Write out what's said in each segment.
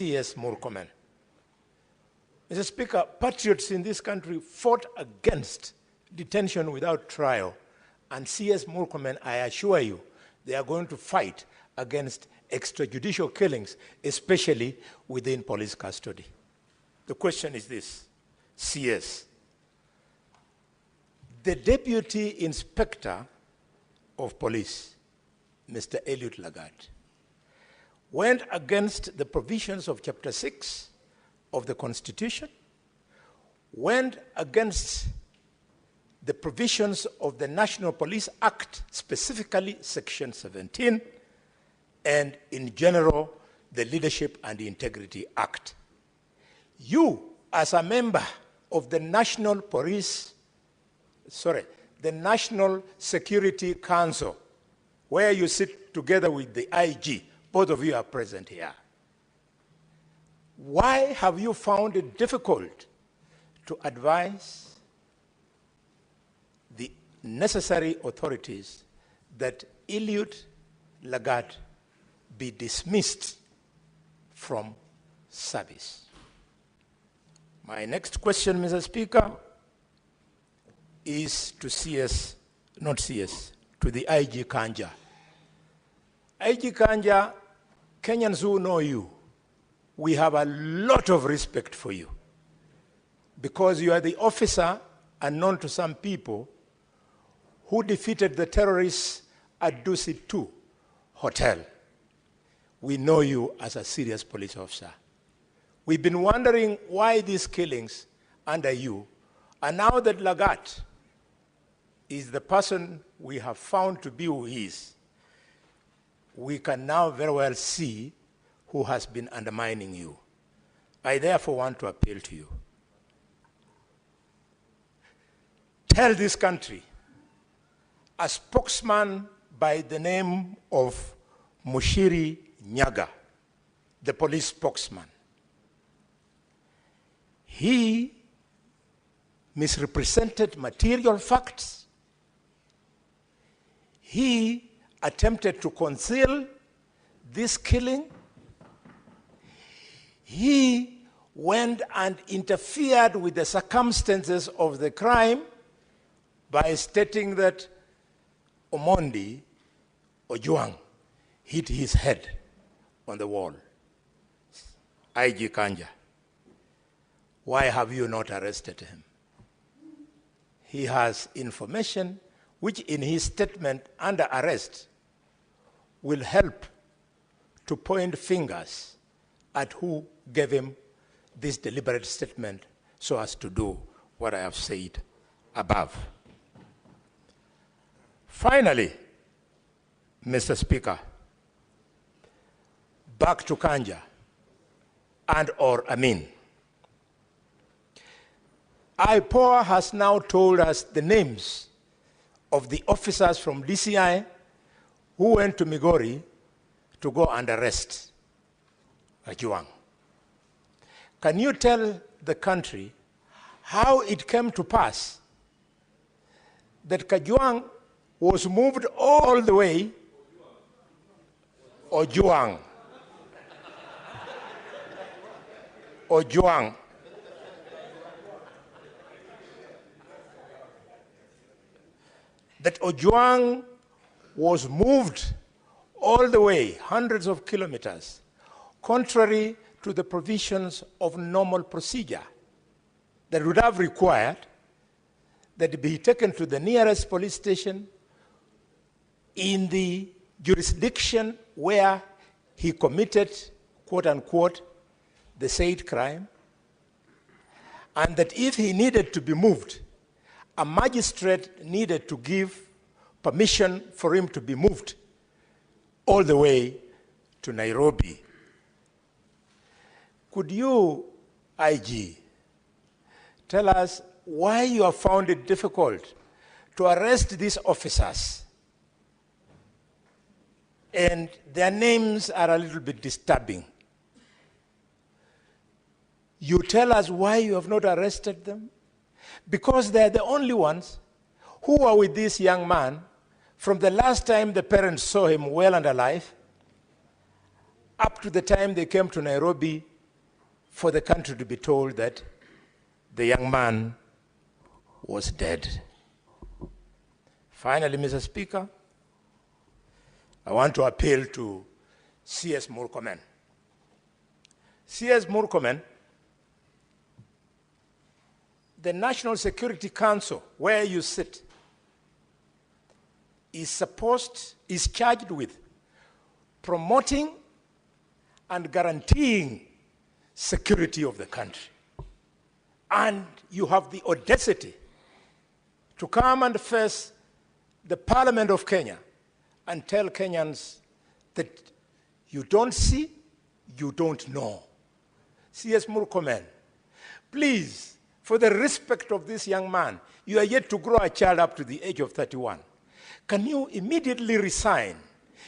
C.S. Murkomen. Mr. Speaker, patriots in this country fought against detention without trial, and C.S. Murkomen, I assure you, they are going to fight against extrajudicial killings, especially within police custody. The question is this, CS. The Deputy Inspector of Police, Mr. Eliud Lagat, went against the provisions of Chapter 6 of the Constitution, went against the provisions of the National Police Act, specifically Section 17, and in general, the Leadership and Integrity Act. You, as a member of the National Security Council, where you sit together with the IG, both of you are present here. Why have you found it difficult to advise the necessary authorities that Eliud Lagat be dismissed from service? My next question, Mr. Speaker, is to to the IG Kanja. IG Kanja, Kenyans who know you, we have a lot of respect for you because you are the officer, unknown to some people, who defeated the terrorists at Dusit 2 Hotel. We know you as a serious police officer. We've been wondering why these killings under you, and now that Lagat is the person we have found to be who he is, we can now very well see who has been undermining you. I therefore want to appeal to you. Tell this country, a spokesman by the name of Mushiri Nyaga, the police spokesman, he misrepresented material facts. He attempted to conceal this killing. He went and interfered with the circumstances of the crime by stating that Omondi Ojwang hit his head on the wall. IG Kanja, why have you not arrested him? He has information which in his statement under arrest will help to point fingers at who gave him this deliberate statement so as to do what I have said above. Finally, Mr. Speaker, back to Kanja and or Amin. IPOA has now told us the names of the officers from DCI who went to Migori to go and arrest Ojwang. Can you tell the country how it came to pass that Ojwang was moved all the way, Ojwang, that Ojwang was moved all the way, hundreds of kilometers, contrary to the provisions of normal procedure that would have required that he be taken to the nearest police station in the jurisdiction where he committed, quote unquote, the said crime, and that if he needed to be moved, a magistrate needed to give permission for him to be moved all the way to Nairobi. Could you, IG, tell us why you have found it difficult to arrest these officers? And their names are a little bit disturbing. You tell us why you have not arrested them? Because they're the only ones who were with this young man from the last time the parents saw him well and alive up to the time they came to Nairobi for the country to be told that the young man was dead. Finally, Mr. Speaker, I want to appeal to C.S. Murkomen. C.S. Murkomen, the National Security Council, where you sit, is charged with promoting and guaranteeing security of the country. And you have the audacity to come and face the Parliament of Kenya and tell Kenyans that you don't see, you don't know. C.S. Murkomen, please, for the respect of this young man, you are yet to grow a child up to the age of 31. Can you immediately resign?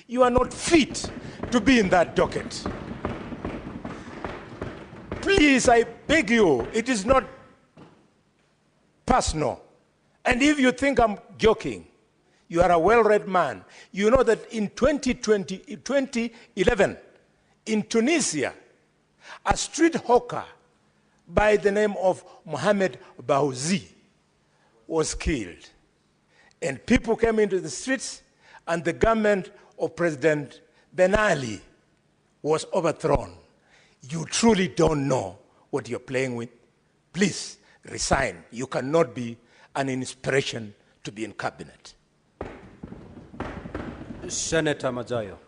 You are not fit to be in that docket. Please, I beg you, it is not personal. And if you think I'm joking, you are a well-read man. You know that in 2011, in Tunisia, a street hawker by the name of Mohamed Bouazi was killed. And people came into the streets, and the government of President Ben Ali was overthrown. You truly don't know what you're playing with. Please resign. You cannot be an inspiration to be in cabinet. Senator Mazayo.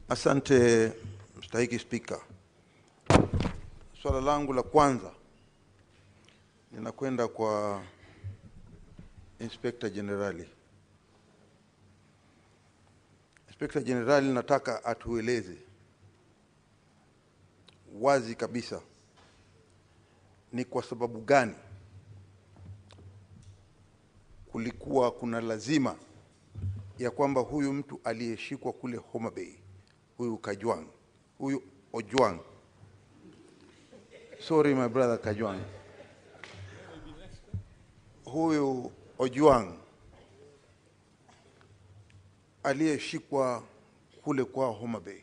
Asante mstahiki Spika. Swala langu la kwanza ninakwenda kwa Inspector Generali. Inspector Generali, nataka atueleze wazi kabisa ni kwa sababu gani kulikuwa kuna lazima ya kwamba huyu mtu aliyeshikwa kule Homa Bay, huyu Ojwang. Sorry my brother Kajwang. Huyu Ojwang aliyeshikwa kule kwa Homa Bay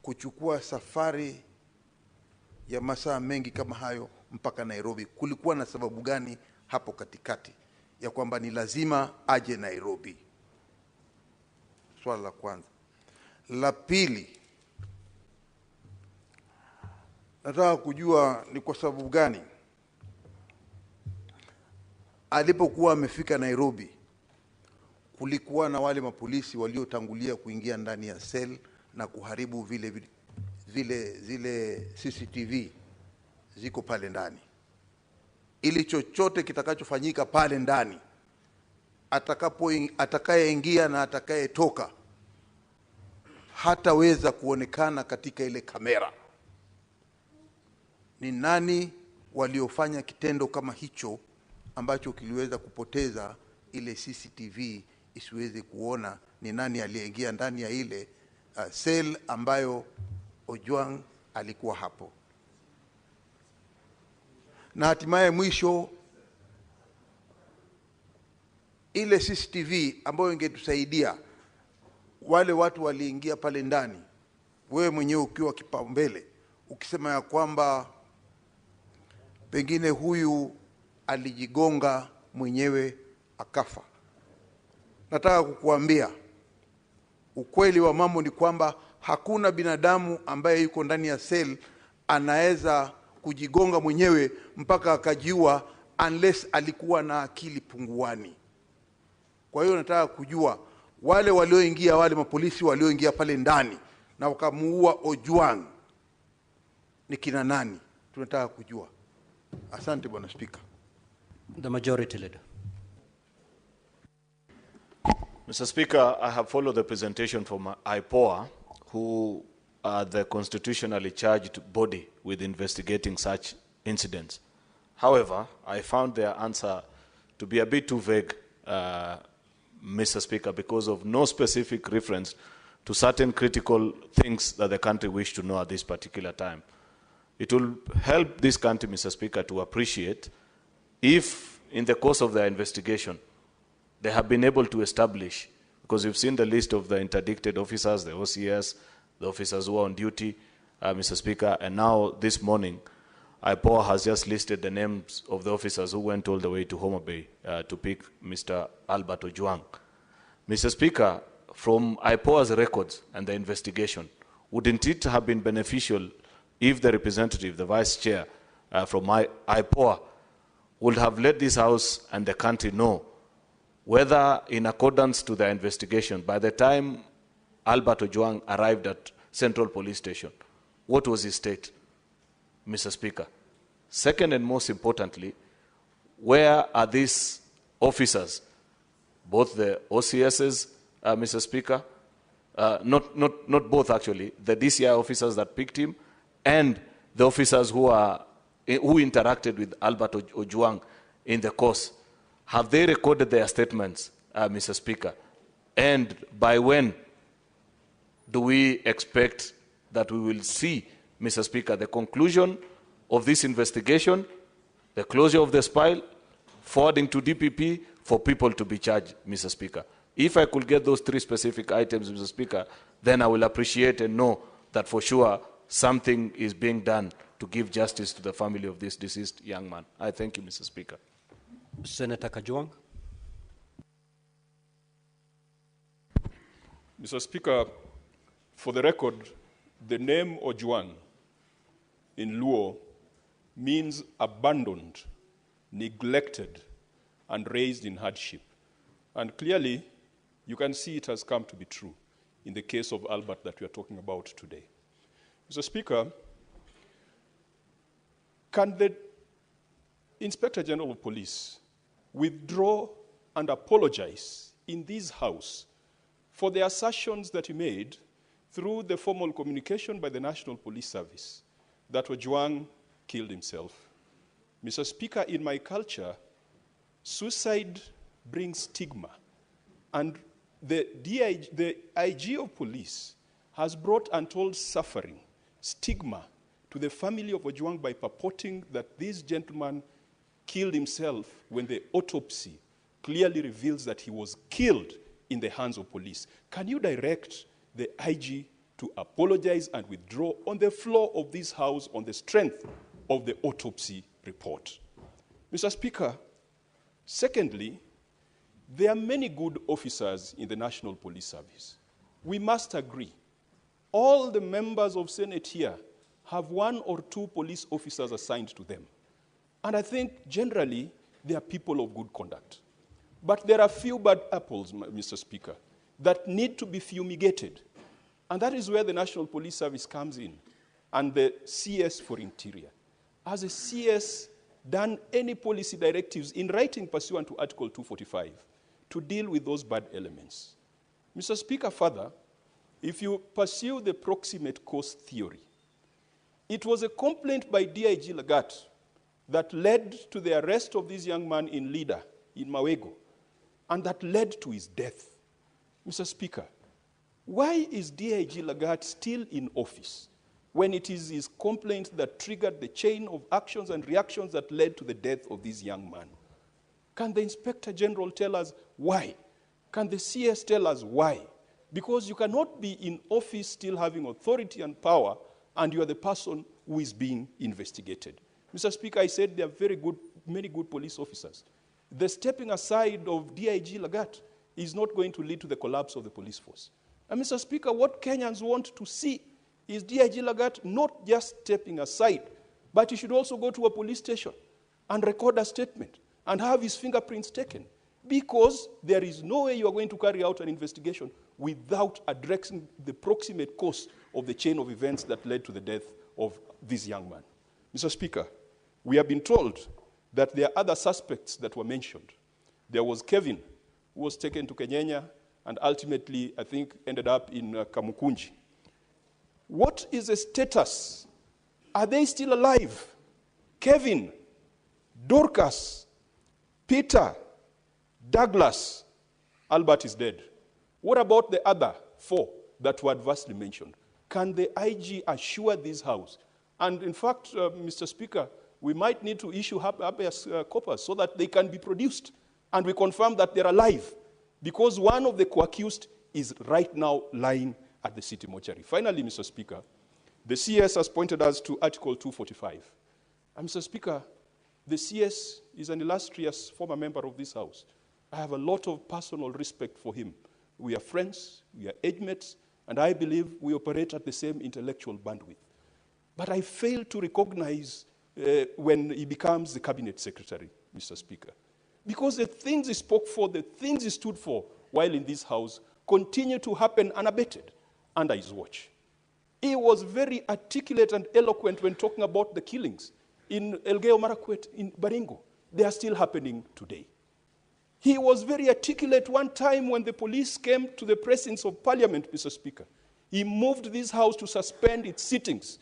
kuchukua safari ya masaa mengi kama hayo mpaka Nairobi, kulikuwa na sababu gani hapo katikati ya kwamba ni lazima aje Nairobi? Swala la kwanza. La pili, nataka kujua ni kwa sababu gani alipokuwa amefika Nairobi kulikuwa na wale mapolisi waliotangulia kuingia ndani ya cell na kuharibu zile CCTV ziko pale ndani, ili chochote kitakachofanyika pale ndani, atakayeingia na atakayetoka hataweza kuonekana katika ile kamera. Ni nani waliofanya kitendo kama hicho ambacho kiliweza kupoteza ile CCTV isiweze kuona ni nani aliyeingia ndani ya ile cell ambayo Ojwang alikuwa hapo? Na hatimaye mwisho, ile CCTV ambayo ingetusaidia wale watu waliingia pale ndani, wewe mwenyewe ukiwa kipaumbele ukisema ya kwamba pengine huyu alijigonga mwenyewe akafa. Nataka kukuambia ukweli wa mambo ni kwamba hakuna binadamu ambaye yuko ndani ya cell anaweza kujigonga mwenyewe mpaka akajiua unless alikuwa na akili punguani. Kwa hiyo nataka kujua wale walioingia, wale mapolisi walioingia pale ndani na wakamuua Ojwang ni kina nani? Tunataka kujua. Asante Bwana Speaker. The Majority Leader. Mr. Speaker, I have followed the presentation from IPOA, who are the constitutionally charged body with investigating such incidents. However, I found their answer to be a bit too vague, Mr. Speaker, because of no specific reference to certain critical things that the country wished to know at this particular time. It will help this country, Mr. Speaker, to appreciate if, in the course of their investigation, they have been able to establish, because you've seen the list of the interdicted officers, the OCS, the officers who are on duty, Mr. Speaker, and now this morning, IPOA has just listed the names of the officers who went all the way to Homa Bay to pick Mr. Albert Ojwang. Mr. Speaker, from IPOA's records and the investigation, wouldn't it have been beneficial if the representative, the vice chair from IPOA, would have let this House and the country know whether, in accordance to the investigation, by the time Albert Ojwang arrived at Central Police Station, what was his state, Mr. Speaker? Second and most importantly, where are these officers, both the OCSs, Mr. Speaker, not both actually, the DCI officers that picked him and the officers who interacted with Albert Ojwang in the course? Have they recorded their statements, Mr. Speaker? And by when do we expect that we will see, Mr. Speaker, the conclusion of this investigation, the closure of the file, forwarding to DPP for people to be charged, Mr. Speaker? If I could get those three specific items, Mr. Speaker, then I will appreciate and know that for sure something is being done to give justice to the family of this deceased young man. I thank you, Mr. Speaker. Senator Kajwang. Mr. Speaker, for the record, the name Ojwang in Luo means abandoned, neglected, and raised in hardship. And clearly, you can see it has come to be true in the case of Albert that we are talking about today. Mr. Speaker, can the Inspector General of Police withdraw and apologize in this House for the assertions that he made through the formal communication by the National Police Service that Ojwang killed himself? Mr. Speaker, in my culture, suicide brings stigma. And the IG of police has brought untold suffering, stigma, to the family of Ojwang by purporting that this gentleman killed himself when the autopsy clearly reveals that he was killed in the hands of police. Can you direct the IG to apologize and withdraw on the floor of this House on the strength of the autopsy report? Mr. Speaker, secondly, there are many good officers in the National Police Service. We must agree. All the members of Senate here have one or two police officers assigned to them. And I think generally they are people of good conduct. But there are few bad apples, Mr. Speaker, that need to be fumigated. And that is where the National Police Service comes in, and the CS for Interior. Has a CS done any policy directives in writing pursuant to Article 245 to deal with those bad elements? Mr. Speaker, further, if you pursue the proximate cause theory, it was a complaint by D.I.G. LANGAT that led to the arrest of this young man in Lida, in Mawego, and that led to his death. Mr. Speaker, why is D.I.G. LANGAT still in office when it is his complaint that triggered the chain of actions and reactions that led to the death of this young man? Can the Inspector General tell us why? Can the CS tell us why? Because you cannot be in office still having authority and power, and you are the person who is being investigated. Mr. Speaker, I said there are many good police officers. The stepping aside of D.I.G. LANGAT is not going to lead to the collapse of the police force. And Mr. Speaker, what Kenyans want to see is D.I.G. LANGAT not just stepping aside, but he should also go to a police station and record a statement and have his fingerprints taken, because there is no way you are going to carry out an investigation without addressing the proximate cause of the chain of events that led to the death of this young man. Mr. Speaker, we have been told that there are other suspects that were mentioned. There was Kevin, who was taken to Kenyanya and ultimately, I think, ended up in Kamukunji. What is the status? Are they still alive? Kevin, Dorcas, Peter, Douglas, Albert is dead. What about the other 4 that were adversely mentioned? Can the IG assure this House? And in fact, Mr. Speaker, we might need to issue habeas corpus so that they can be produced And we confirm that they're alive because one of the co-accused is right now lying at the city mortuary. Finally, Mr. Speaker, the CS has pointed us to Article 245. And Mr. Speaker, the CS is an illustrious former member of this House. I have a lot of personal respect for him. We are friends, we are age mates, and I believe we operate at the same intellectual bandwidth. But I fail to recognize when he becomes the cabinet secretary, Mr. Speaker. Because the things he spoke for, the things he stood for while in this House continue to happen unabated under his watch. He was very articulate and eloquent when talking about the killings in Elgeyo Marakwet, in Baringo. They are still happening today. He was very articulate one time when the police came to the presence of Parliament, Mr. Speaker. He moved this House to suspend its sittings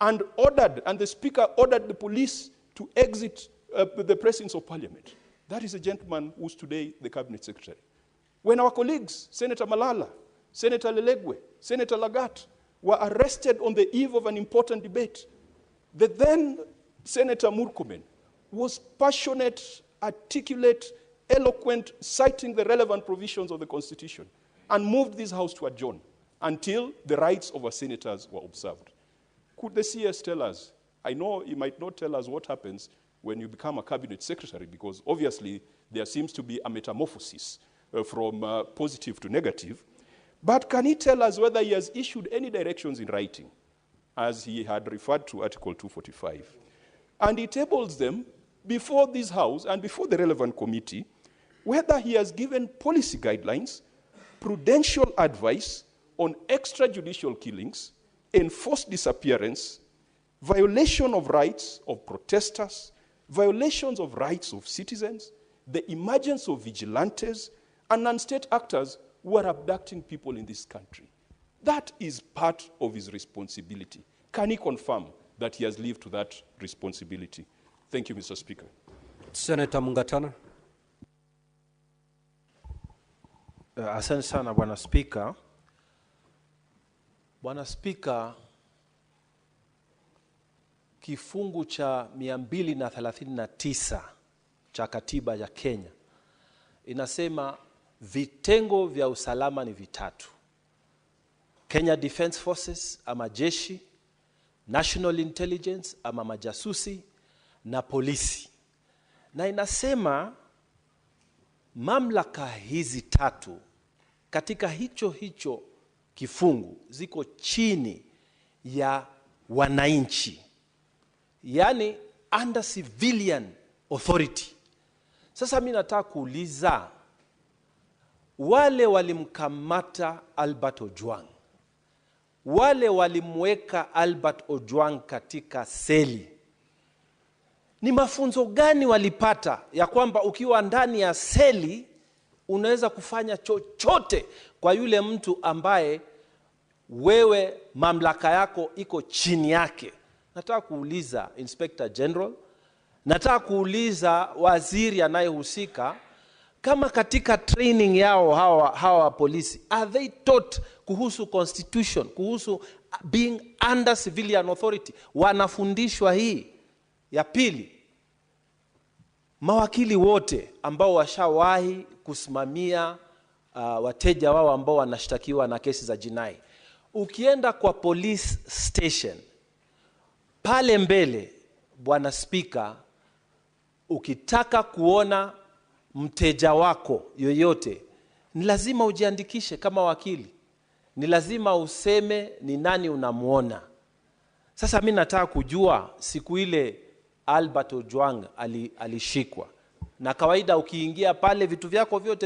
and the Speaker ordered the police to exit the presence of Parliament. That is a gentleman who's today the Cabinet Secretary. When our colleagues, Senator Malala, Senator Lelegwe, Senator LANGAT, were arrested on the eve of an important debate, the then Senator Murkomen was passionate, articulate, eloquent, citing the relevant provisions of the Constitution, and moved this House to adjourn until the rights of our senators were observed. Could the CS tell us? I know he might not tell us what happens when you become a cabinet secretary, because obviously there seems to be a metamorphosis from positive to negative. But can he tell us whether he has issued any directions in writing, as he had referred to Article 245? And he tables them before this House and before the relevant committee, whether he has given policy guidelines, prudential advice on extrajudicial killings, enforced disappearance, violation of rights of protesters, violations of rights of citizens, the emergence of vigilantes, and non-state actors who are abducting people in this country. That is part of his responsibility. Can he confirm that he has lived to that responsibility? Thank you, Mr. Speaker. Senator Mungatana. Asante sana Bwana Spika. Bwana Spika, kifungu cha 239 cha katiba ya Kenya inasema vitengo vya usalama ni vitatu: Kenya Defense Forces ama jeshi, National Intelligence ama majasusi, na polisi. Na inasema mamlaka hizi tatu katika hicho kifungu ziko chini ya wananchi, yani under civilian authority. Sasa mimi nataka kuuliza, wale walimkamata Albert Ojwang, wale walimweka Albert Ojwang katika seli, ni mafunzo gani walipata ya kwamba ukiwa ndani ya seli unaweza kufanya chochote kwa yule mtu ambaye wewe mamlaka yako iko chini yake? Nataka kuuliza Inspector General, nataka kuuliza waziri anayehusika, kama katika training yao hawa polisi, are they taught kuhusu constitution, kuhusu being under civilian authority? Wanafundishwa hii? Ya pili, mawakili wote ambao washawahi kusimamia wateja wao ambao wanashtakiwa na kesi za jinai, ukienda kwa police station pale mbele, Bwana Spika, ukitaka kuona mteja wako yoyote, ni lazima ujiandikishe kama wakili, ni lazima useme ni nani unamuona. Sasa mimi nataka kujua, siku ile Albert Ojwang alishikwa, na kawaida ukiingia pale vitu vyako vyote